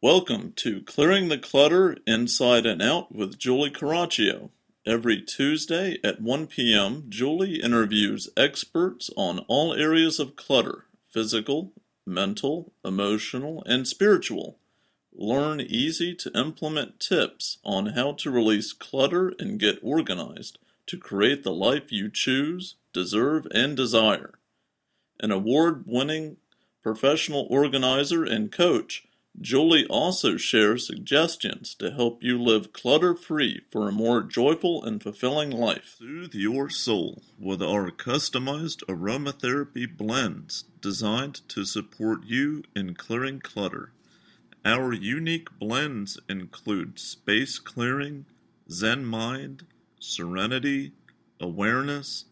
Welcome to Clearing the Clutter Inside and Out with Julie Coraccio. Every Tuesday at 1 p.m., Julie interviews experts on all areas of clutter: physical, mental, emotional, and spiritual. Learn easy to implement tips on how to release clutter and get organized to create the life you choose, deserve, and desire. An award-winning professional organizer and coach, Julie also shares suggestions to help you live clutter-free for a more joyful and fulfilling life. Soothe your soul with our customized aromatherapy blends designed to support you in clearing clutter. Our unique blends include space clearing, Zen mind, serenity, awareness,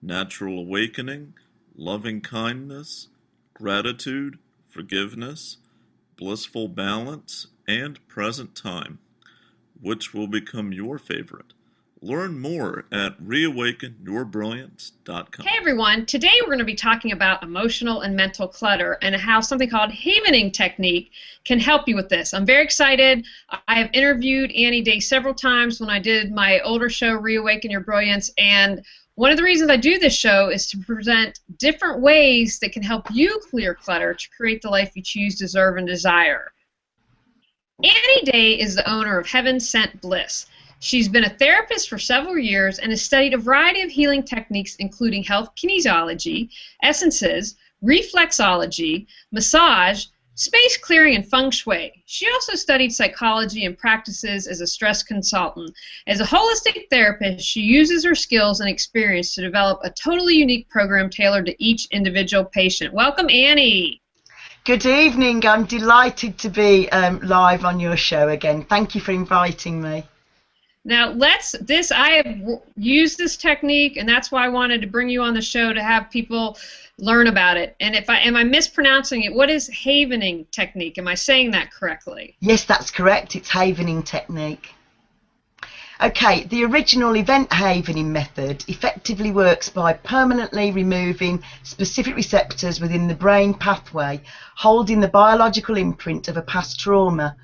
natural awakening, loving kindness, gratitude, forgiveness, blissful balance, and present time, which will become your favorite. Learn more at reawakenyourbrilliance.com. Hey everyone, today we're going to be talking about emotional and mental clutter and how something called havening technique can help you with this. I'm very excited. I have interviewed Annie Day several times when I did my older show, Reawaken Your Brilliance, and one of the reasons I do this show is to present different ways that can help you clear clutter to create the life you choose, deserve, and desire. Annie Day is the owner of Heaven Sent Bliss. She's been a therapist for several years and has studied a variety of healing techniques, including health kinesiology, essences, reflexology, massage, space clearing, and feng shui. She also studied psychology and practices as a stress consultant. As a holistic therapist, she uses her skills and experience to develop a totally unique program tailored to each individual patient. Welcome, Annie. Good evening. I'm delighted to be live on your show again. Thank you for inviting me. Now, I have used this technique, and that's why I wanted to bring you on the show to have people learn about it. And am I mispronouncing it? What is havening technique? Am I saying that correctly? Yes, that's correct. It's havening technique. Okay, the original event havening method effectively works by permanently removing specific receptors within the brain pathway, holding the biological imprint of a past trauma.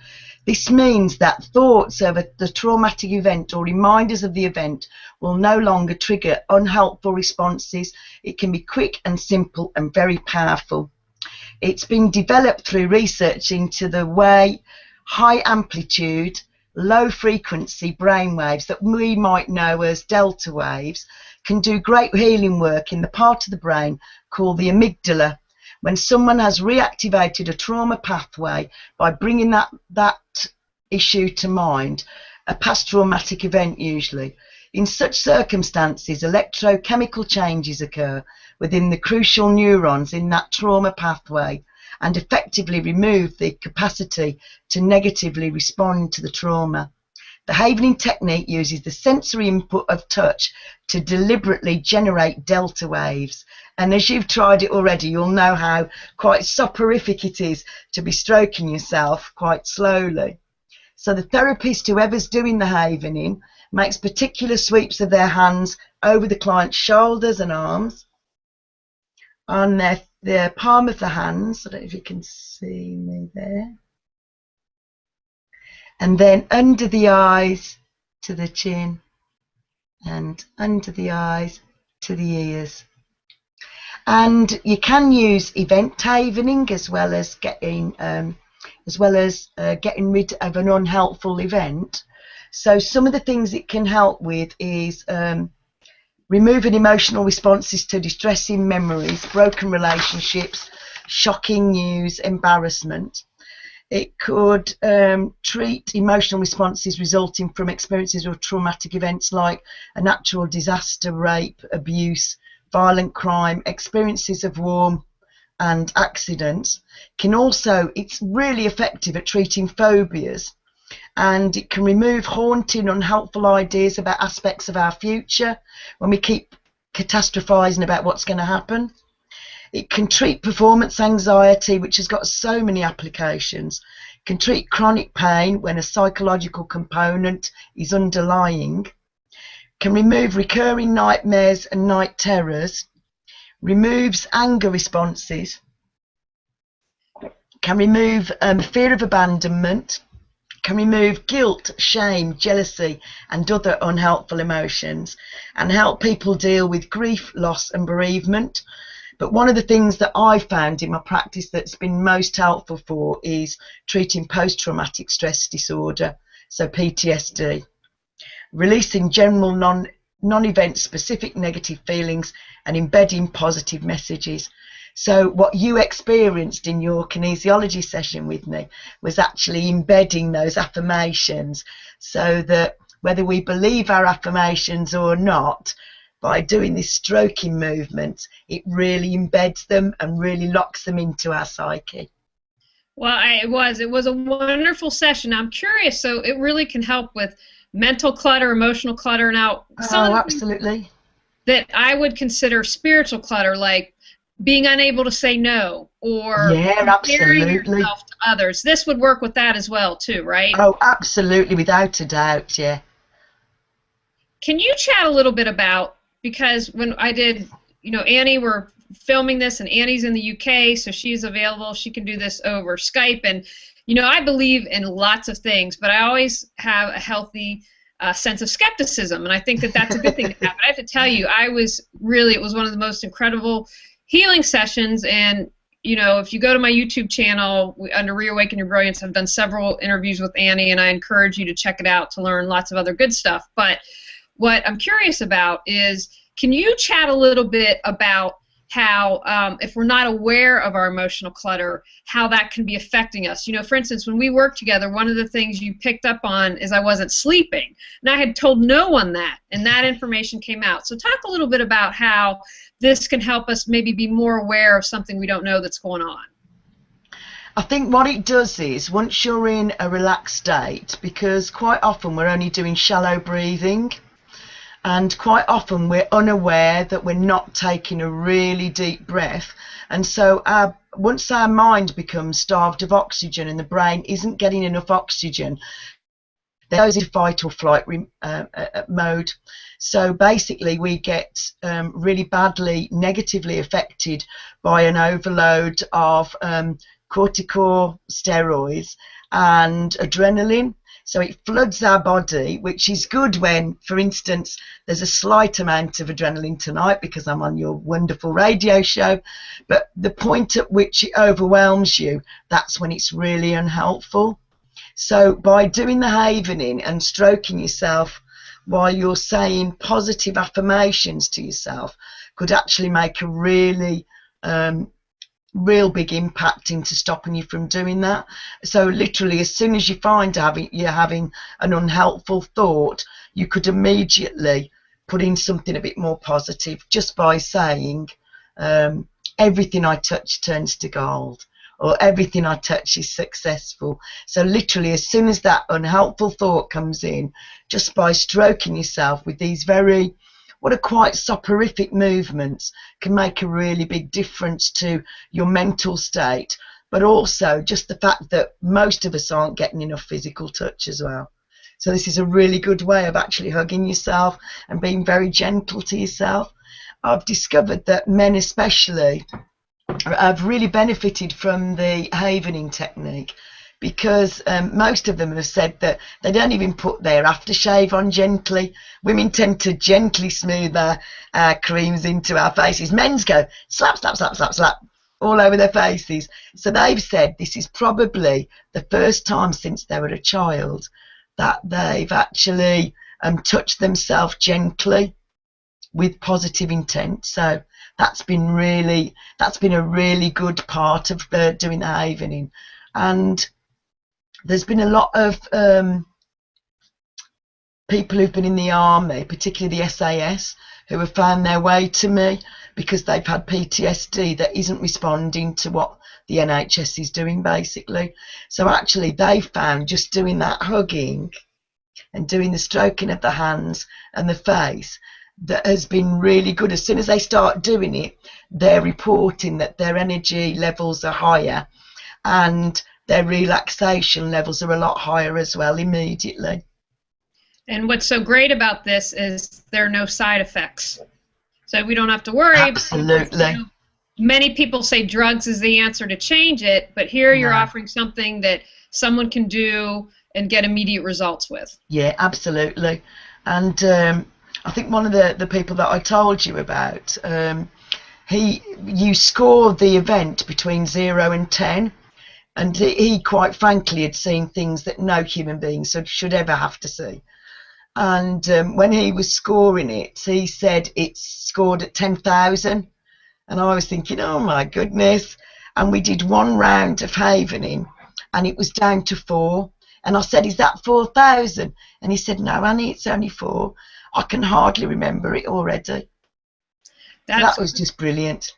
This means that thoughts of the traumatic event or reminders of the event will no longer trigger unhelpful responses. It can be quick and simple and very powerful. It's been developed through research into the way high amplitude, low frequency brain waves that we might know as delta waves can do great healing work in the part of the brain called the amygdala. When someone has reactivated a trauma pathway by bringing that issue to mind, a past traumatic event usually. In such circumstances, electrochemical changes occur within the crucial neurons in that trauma pathway and effectively remove the capacity to negatively respond to the trauma. The havening technique uses the sensory input of touch to deliberately generate delta waves. And as you've tried it already, you'll know how quite soporific it is to be stroking yourself quite slowly. So the therapist, whoever's doing the havening, makes particular sweeps of their hands over the client's shoulders and arms, on their palm of the hands. I don't know if you can see me there. And then under the eyes to the chin, and under the eyes to the ears. And you can use event havening as well as getting rid of an unhelpful event. So some of the things it can help with is removing emotional responses to distressing memories, broken relationships, shocking news, embarrassment. It could treat emotional responses resulting from experiences or traumatic events like a natural disaster, rape, abuse, violent crime, experiences of war and accidents. It's really effective at treating phobias, and it can remove haunting, unhelpful ideas about aspects of our future when we keep catastrophizing about what's going to happen. It can treat performance anxiety, which has got so many applications. It can treat chronic pain when a psychological component is underlying. Can remove recurring nightmares and night terrors. Removes anger responses. can remove fear of abandonment, can remove guilt, shame, jealousy and other unhelpful emotions, and help people deal with grief, loss and bereavement. But one of the things that I found in my practice that's been most helpful for is treating post-traumatic stress disorder, so PTSD, releasing general non-event specific negative feelings and embedding positive messages. So what you experienced in your kinesiology session with me was actually embedding those affirmations, so that whether we believe our affirmations or not, by doing this stroking movement, it really embeds them and really locks them into our psyche. Well, it was a wonderful session. I'm curious, so it really can help with mental clutter, emotional clutter. Now, absolutely. That I would consider spiritual clutter, like being unable to say no, or comparing yourself to others. This would work with that as well, too, right? Oh, absolutely, without a doubt, yeah. Can you chat a little bit about, because when I did, Annie, we're filming this, and Annie's in the UK, so she's available. She can do this over Skype, and I believe in lots of things, but I always have a healthy sense of skepticism, and I think that that's a good thing to have. But I have to tell you, it was one of the most incredible healing sessions. And if you go to my YouTube channel under Reawaken Your Brilliance, I've done several interviews with Annie, and I encourage you to check it out to learn lots of other good stuff. But what I'm curious about is, can you chat a little bit about how, if we're not aware of our emotional clutter, how that can be affecting us? For instance, when we worked together, one of the things you picked up on is I wasn't sleeping, and I had told no one that, and that information came out. So talk a little bit about how this can help us maybe be more aware of something we don't know that's going on. I think what it does is, once you're in a relaxed state, because quite often we're only doing shallow breathing, and quite often we're unaware that we're not taking a really deep breath, and so once our mind becomes starved of oxygen and the brain isn't getting enough oxygen, it goes into fight or flight mode. So basically we get really badly negatively affected by an overload of corticosteroids and adrenaline. So it floods our body, which is good when, for instance, there's a slight amount of adrenaline tonight because I'm on your wonderful radio show, but the point at which it overwhelms you, that's when it's really unhelpful. So by doing the havening and stroking yourself while you're saying positive affirmations to yourself could actually make a really real big impact into stopping you from doing that. So literally, as soon as you find you're having an unhelpful thought, you could immediately put in something a bit more positive just by saying, everything I touch turns to gold, or everything I touch is successful. So literally, as soon as that unhelpful thought comes in, just by stroking yourself with these what are quite soporific movements, can make a really big difference to your mental state, but also just the fact that most of us aren't getting enough physical touch as well. So this is a really good way of actually hugging yourself and being very gentle to yourself. I've discovered that men especially have really benefited from the havening technique, because most of them have said that they don't even put their aftershave on gently. Women tend to gently smooth our creams into our faces. Men's go slap, slap, slap, slap, slap all over their faces. So they've said this is probably the first time since they were a child that they've actually touched themselves gently with positive intent. So that's been a really good part of doing the havening. And there's been a lot of people who've been in the army, particularly the SAS, who have found their way to me because they've had PTSD that isn't responding to what the NHS is doing, basically. So actually they found just doing that hugging and doing the stroking of the hands and the face, that has been really good. As soon as they start doing it, they're reporting that their energy levels are higher and their relaxation levels are a lot higher as well immediately. And what's so great about this is there are no side effects. So we don't have to worry. Absolutely. many people say drugs is the answer to change it, but here you're No. offering something that someone can do and get immediate results with. Yeah, absolutely. And I think one of the people that I told you about, you score the event between 0 and 10, and he quite frankly had seen things that no human being should ever have to see. And when he was scoring it, he said it's scored at 10,000. And I was thinking, oh my goodness. And we did one round of havening and it was down to 4. And I said, is that 4,000? And he said, no, Annie, it's only 4. I can hardly remember it already. That was just brilliant.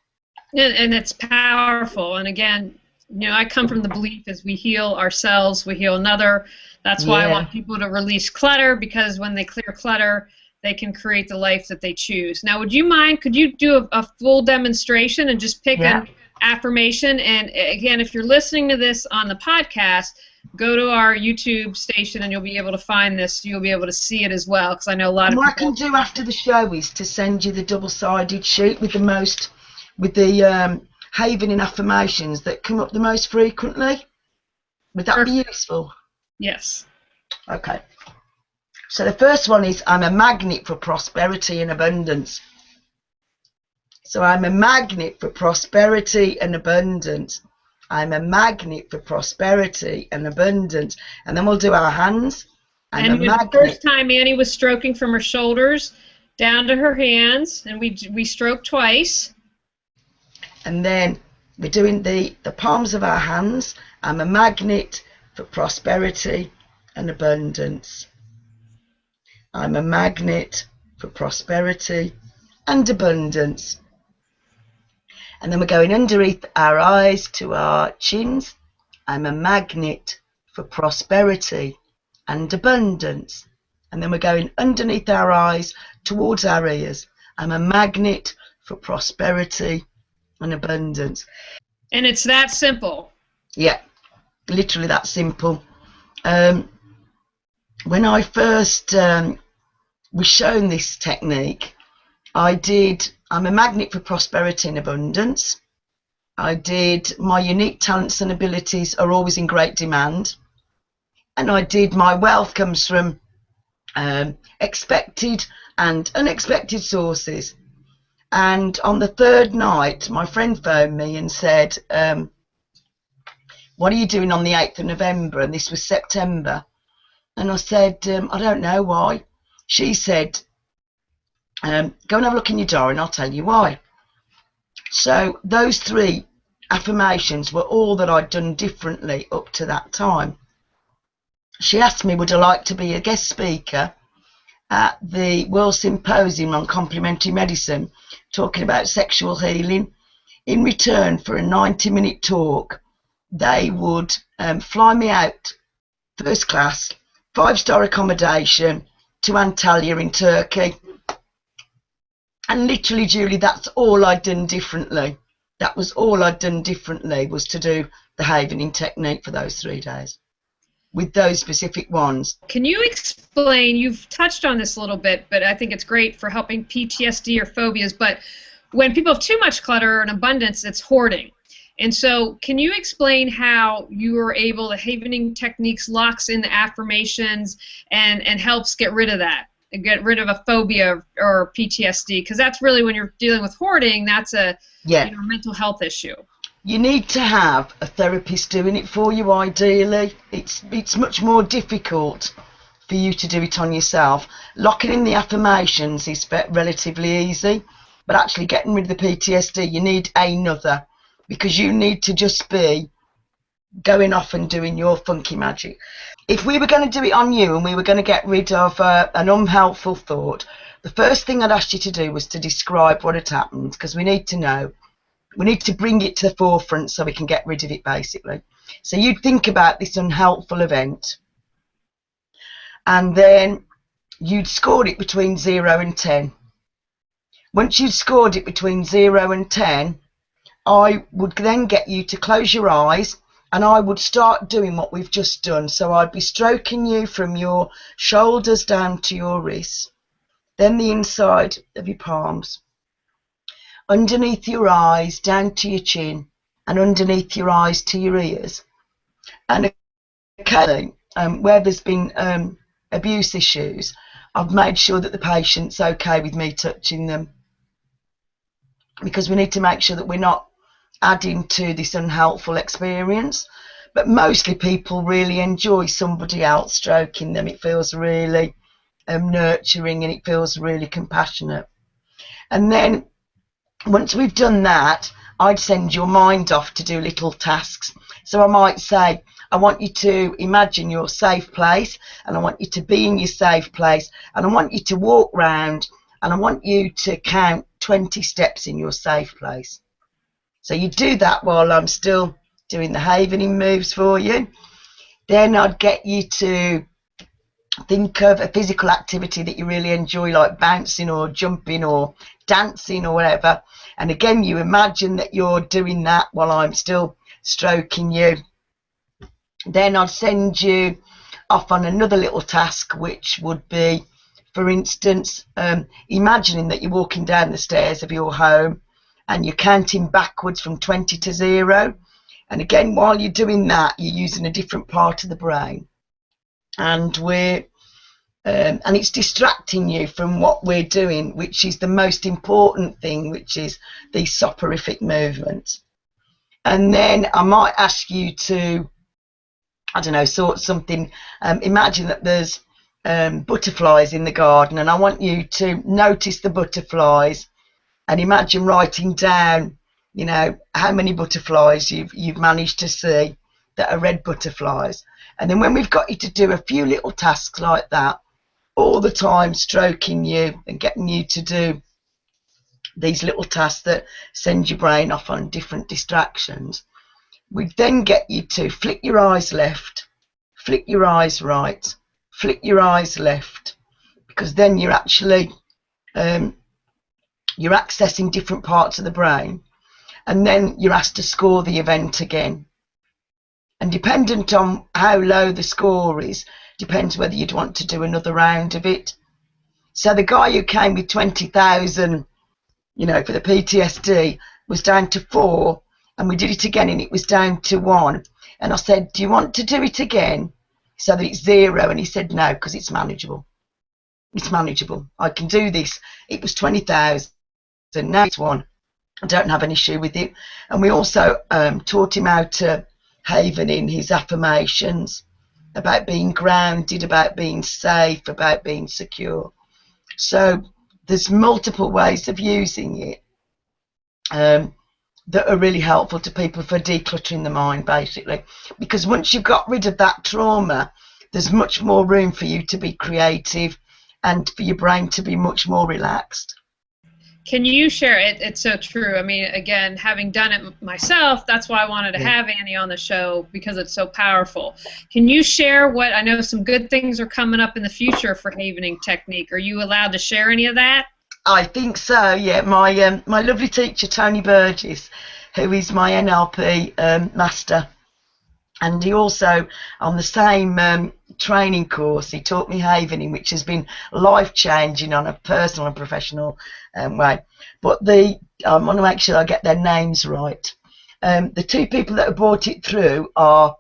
And it's powerful. And again, you know, I come from the belief as we heal ourselves, we heal another. That's why I want people to release clutter, because when they clear clutter, they can create the life that they choose. Now, would you mind, could you do a full demonstration and just pick an affirmation? And again, if you're listening to this on the podcast, go to our YouTube station and you'll be able to find this. You'll be able to see it as well, because I know a lot of people... What I can do after the show is to send you the double-sided sheet with the havening affirmations that come up the most frequently. Would that be useful? Yes. Okay. So the first one is, I'm a magnet for prosperity and abundance. So I'm a magnet for prosperity and abundance. I'm a magnet for prosperity and abundance. And then we'll do our hands. And the first time Annie was stroking from her shoulders down to her hands, and we stroked twice. And then we're doing the palms of our hands. I'm a magnet for prosperity and abundance. I'm a magnet for prosperity and abundance. And then we're going underneath our eyes to our chins. I'm a magnet for prosperity and abundance. And then we're going underneath our eyes towards our ears. I'm a magnet for prosperity and abundance. And it's that simple. Yeah, literally that simple. When I first was shown this technique, I'm a magnet for prosperity and abundance. I did my unique talents and abilities are always in great demand. And I did my wealth comes from expected and unexpected sources. And on the third night, my friend phoned me and said, what are you doing on the 8th of November? And this was September. And I said, I don't know why. She said, go and have a look in your diary and I'll tell you why. So those 3 affirmations were all that I'd done differently up to that time. She asked me, would I like to be a guest speaker at the World Symposium on Complementary Medicine, talking about sexual healing. In return for a 90-minute talk, they would fly me out first class, 5-star accommodation to Antalya in Turkey. And literally, Julie, that's all I'd done differently. That was all I'd done differently, was to do the havening technique for those 3 days with those specific ones. Can you explain, you've touched on this a little bit, but I think it's great for helping PTSD or phobias, but when people have too much clutter and abundance, it's hoarding. And so can you explain how you are able, the havening techniques locks in the affirmations and helps get rid of that, and get rid of a phobia or PTSD? Because that's really, when you're dealing with hoarding, that's a mental health issue. You need to have a therapist doing it for you, ideally. It's much more difficult for you to do it on yourself. Locking in the affirmations is relatively easy, but actually getting rid of the PTSD, you need another, because you need to just be going off and doing your funky magic. If we were going to do it on you and we were going to get rid of an unhelpful thought, the first thing I'd ask you to do was to describe what had happened, because we need to know. We need to bring it to the forefront so we can get rid of it, basically. So you'd think about this unhelpful event, and then you'd scored it between 0 and 10. Once you'd scored it between 0 and 10, I would then get you to close your eyes, and I would start doing what we've just done. So I'd be stroking you from your shoulders down to your wrists, then the inside of your palms. underneath your eyes, down to your chin, and underneath your eyes to your ears. And occasionally, where there's been abuse issues, I've made sure that the patient's okay with me touching them, because we need to make sure that we're not adding to this unhelpful experience. But mostly people really enjoy somebody else stroking them. It feels really nurturing, and it feels really compassionate. And then once we've done that, I'd send your mind off to do little tasks. So I might say, I want you to imagine your safe place, and I want you to be in your safe place, and I want you to walk round, and I want you to count 20 steps in your safe place. So you do that while I'm still doing the havening moves for you. Then I'd get you to think of a physical activity that you really enjoy, like bouncing or jumping or dancing or whatever. And again, you imagine that you're doing that while I'm still stroking you. Then I'd send you off on another little task, which would be, for instance, imagining that you're walking down the stairs of your home and you're counting backwards from 20 to 0. And again, while you're doing that, you're using a different part of the brain. And it's distracting you from what we're doing, which is the most important thing, which is these soporific movements. And then I might ask you to, I don't know, sort something. Imagine that there's butterflies in the garden, and I want you to notice the butterflies and imagine writing down, you know, how many butterflies you've managed to see that are red butterflies. And then when we've got you to do a few little tasks like that, all the time stroking you and getting you to do these little tasks that send your brain off on different distractions, we then get you to flick your eyes left, flick your eyes right, flick your eyes left, because then you're actually you're accessing different parts of the brain. And then you're asked to score the event again. And dependent on how low the score is, depends whether you'd want to do another round of it. So the guy who came with 20,000, you know, for the PTSD, was down to 4, and we did it again and it was down to 1. And I said, do you want to do it again so that it's 0? And he said no, because it's manageable. It's manageable. I can do this. It was 20,000, now it's 1. I don't have an issue with it. And we also taught him how to haven in his affirmations about being grounded, about being safe, about being secure. So there's multiple ways of using it that are really helpful to people for decluttering the mind, basically. Because once you've got rid of that trauma, there's much more room for you to be creative and for your brain to be much more relaxed. Can you share it? It's so true. I mean, again, having done it myself, that's why I wanted to have Annie on the show, because it's so powerful. Can you share what, I know some good things are coming up in the future for havening technique. Are you allowed to share any of that? I think so, yeah. My lovely teacher, Tony Burgess, who is my NLP master, and he also, on the same training course, he taught me havening, which has been life-changing on a personal and professional way. But I want to make sure I get their names right. The two people that have brought it through are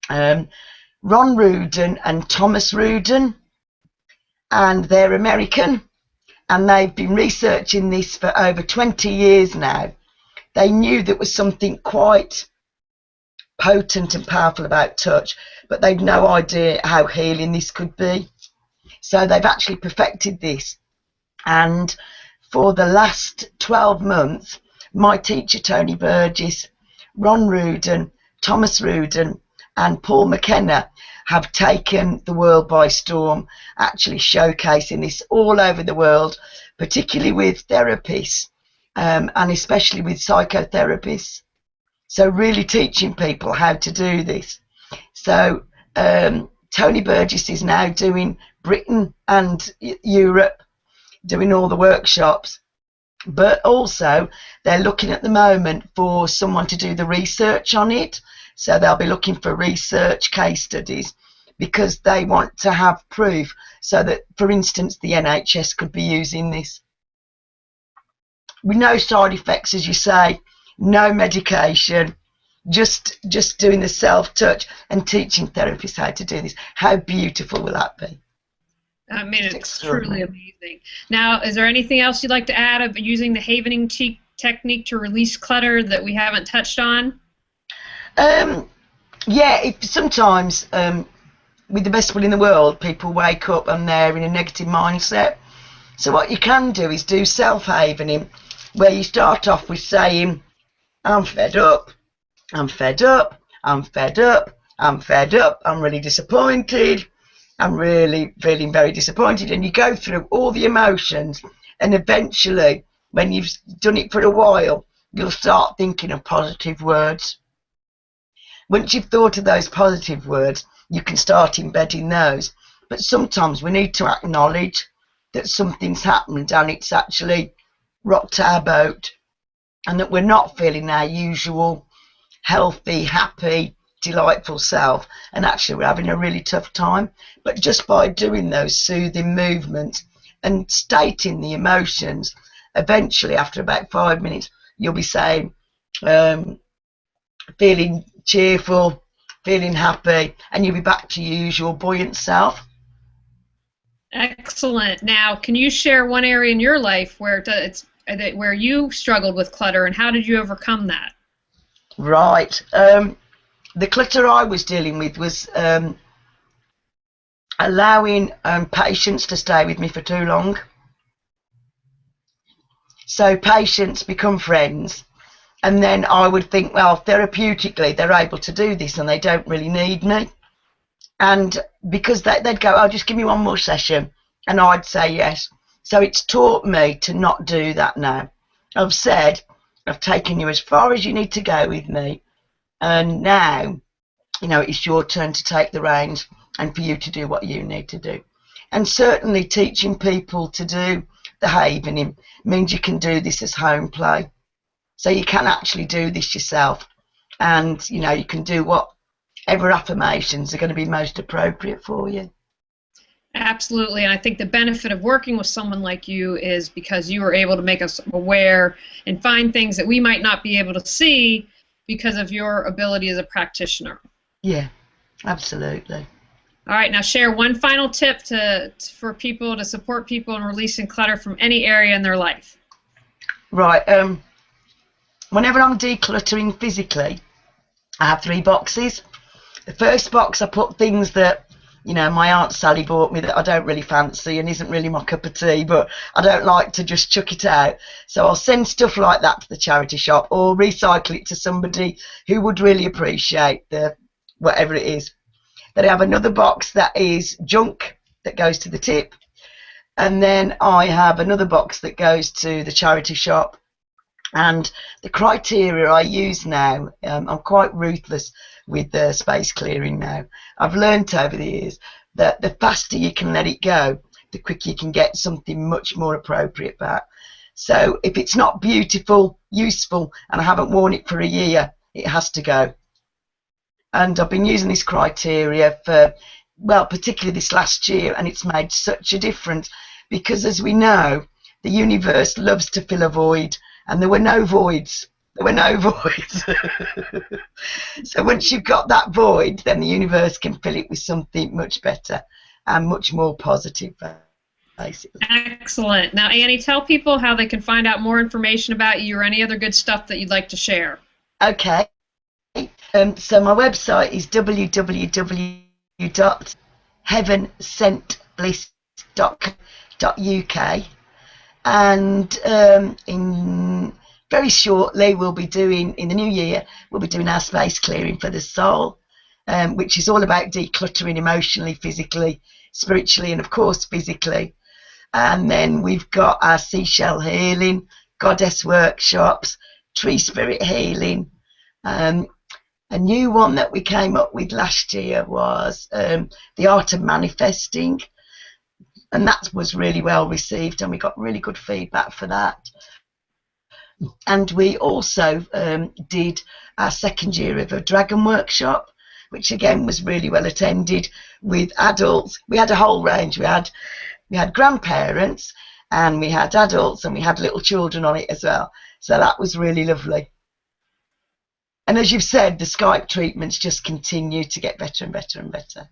Ron Rudin and Thomas Rudin, and they're American, and they've been researching this for over 20 years now. They knew there was something quite potent and powerful about touch, but they've no idea how healing this could be. So they've actually perfected this, and for the last 12 months, my teacher Tony Burgess, Ron Rudin, Thomas Rudin and Paul McKenna have taken the world by storm, actually showcasing this all over the world, particularly with therapists and especially with psychotherapists. So really teaching people how to do this. So Tony Burgess is now doing Britain and Europe, doing all the workshops, but also they're looking at the moment for someone to do the research on it. So they'll be looking for research case studies, because they want to have proof so that, for instance, the NHS could be using this. with no side effects, as you say, no medication, just doing the self-touch and teaching therapists how to do this. How beautiful will that be? I mean, it's truly amazing. Now, is there anything else you'd like to add of using the havening technique to release clutter that we haven't touched on? Yeah, sometimes with the best will in the world, people wake up and they're in a negative mindset. So what you can do is do self-havening, where you start off with saying, I'm fed up, I'm fed up, I'm fed up, I'm fed up, I'm really disappointed, I'm really feeling very disappointed. And you go through all the emotions, and eventually, when you've done it for a while, you'll start thinking of positive words. Once you've thought of those positive words, you can start embedding those. But sometimes we need to acknowledge that something's happened and it's actually rocked our boat, and that we're not feeling our usual healthy, happy, delightful self, and actually we're having a really tough time. But just by doing those soothing movements and stating the emotions, eventually after about 5 minutes you'll be saying, feeling cheerful, feeling happy, and you'll be back to your usual buoyant self. Excellent. Now, can you share one area in your life where where you struggled with clutter, and how did you overcome that? Right. The clutter I was dealing with was allowing patients to stay with me for too long. So patients become friends, and then I would think, well, therapeutically they're able to do this and they don't really need me. And because they'd go, oh, just give me one more session, and I'd say yes. So it's taught me to not do that now. I've said, I've taken you as far as you need to go with me, and now, you know, it's your turn to take the reins and for you to do what you need to do. And certainly teaching people to do the havening means you can do this as home play. So you can actually do this yourself, and, you know, you can do whatever affirmations are going to be most appropriate for you. Absolutely, and I think the benefit of working with someone like you is because you are able to make us aware and find things that we might not be able to see because of your ability as a practitioner. Yeah, absolutely. All right, now share one final tip for people to support people in releasing clutter from any area in their life. Right. Whenever I'm decluttering physically, I have 3 boxes. The first box I put things that, you know, my Aunt Sally bought me that I don't really fancy and isn't really my cup of tea, but I don't like to just chuck it out. So I'll send stuff like that to the charity shop or recycle it to somebody who would really appreciate whatever it is. Then I have another box that is junk that goes to the tip. And then I have another box that goes to the charity shop. And the criteria I use now, I'm quite ruthless with the space clearing now. I've learnt over the years that the faster you can let it go, the quicker you can get something much more appropriate back. So if it's not beautiful, useful, and I haven't worn it for a year, it has to go. And I've been using this criteria for, well, particularly this last year, and it's made such a difference because, as we know, the universe loves to fill a void. And there were no voids. There were no voids. So once you've got that void, then the universe can fill it with something much better and much more positive, basically. Excellent. Now, Annie, tell people how they can find out more information about you or any other good stuff that you'd like to share. Okay. So my website is www.heavensentbliss.co.uk. And in very shortly we'll be doing, in the new year, we'll be doing our space clearing for the soul, which is all about decluttering emotionally, physically, spiritually, and of course physically. And then we've got our seashell healing, goddess workshops, tree spirit healing. A new one that we came up with last year was the art of manifesting. And that was really well received, and we got really good feedback for that. And we also did our second year of a dragon workshop, which again was really well attended with adults. We had a whole range. We had grandparents, and we had adults and we had little children on it as well. So that was really lovely. And as you've said, the Skype treatments just continue to get better and better and better.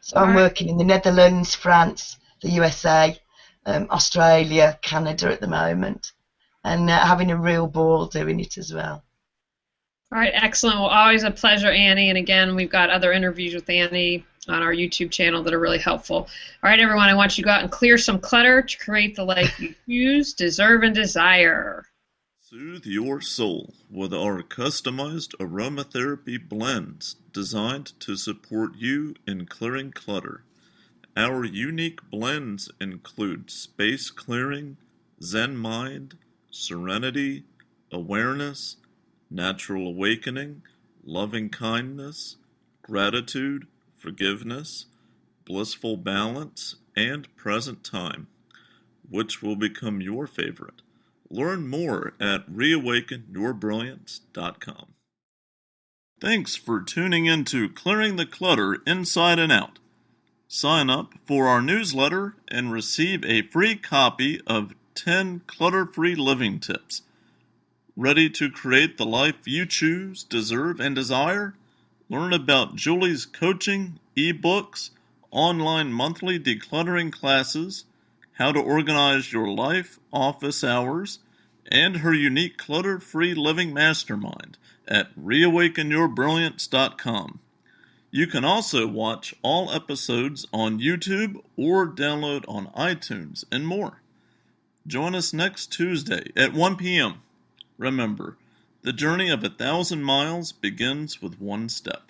So I'm working in the Netherlands, France, the USA, Australia, Canada at the moment, and having a real ball doing it as well. All right, excellent. Well, always a pleasure, Annie. And again, we've got other interviews with Annie on our YouTube channel that are really helpful. All right, everyone, I want you to go out and clear some clutter to create the life you choose, deserve, and desire. Soothe your soul with our customized aromatherapy blends designed to support you in clearing clutter. Our unique blends include space clearing, Zen mind, serenity, awareness, natural awakening, loving kindness, gratitude, forgiveness, blissful balance, and present time, which will become your favorite. Learn more at reawakenyourbrilliance.com. Thanks for tuning in to Clearing the Clutter Inside and Out. Sign up for our newsletter and receive a free copy of 10 clutter-free living tips. Ready to create the life you choose, deserve, and desire? Learn about Julie's coaching, ebooks, online monthly decluttering classes, how to organize your life, office hours, and her unique clutter-free living mastermind at reawakenyourbrilliance.com. You can also watch all episodes on YouTube or download on iTunes and more. Join us next Tuesday at 1 p.m. Remember, the journey of 1,000 miles begins with one step.